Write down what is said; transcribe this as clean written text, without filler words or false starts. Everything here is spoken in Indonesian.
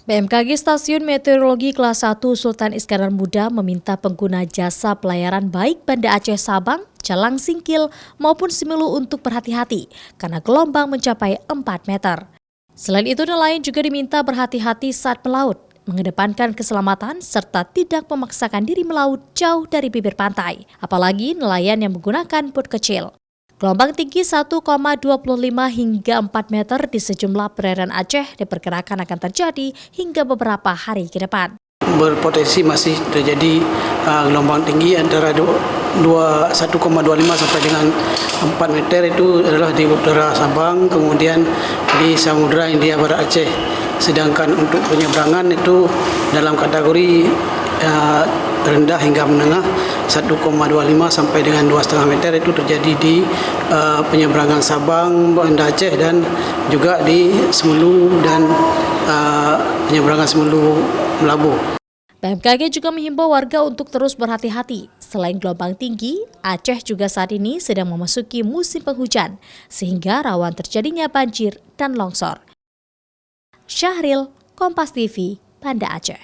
BMKG Stasiun Meteorologi Kelas 1 Sultan Iskandar Muda meminta pengguna jasa pelayaran baik Banda Aceh Sabang, Calang Singkil maupun Simelu untuk berhati-hati karena gelombang mencapai 4 meter. Selain itu, nelayan juga diminta berhati-hati saat melaut, mengedepankan keselamatan serta tidak memaksakan diri melaut jauh dari bibir pantai, apalagi nelayan yang menggunakan bot kecil. Gelombang tinggi 1,25 hingga 4 meter di sejumlah perairan Aceh diperkirakan akan terjadi hingga beberapa hari ke depan. Berpotensi masih terjadi gelombang tinggi antara 1,25 sampai dengan 4 meter itu adalah di utara Sabang, kemudian di Samudra Hindia Barat Aceh. Sedangkan untuk penyeberangan itu dalam kategori rendah hingga menengah 1,25 sampai dengan 2,5 meter itu terjadi di penyeberangan Sabang, Banda Aceh dan juga di Simelu dan penyeberangan Simelu Melabu. BMKG juga menghimbau warga untuk terus berhati-hati. Selain gelombang tinggi, Aceh juga saat ini sedang memasuki musim penghujan, sehingga rawan terjadinya banjir dan longsor. Syahril, Kompas TV, Banda Aceh.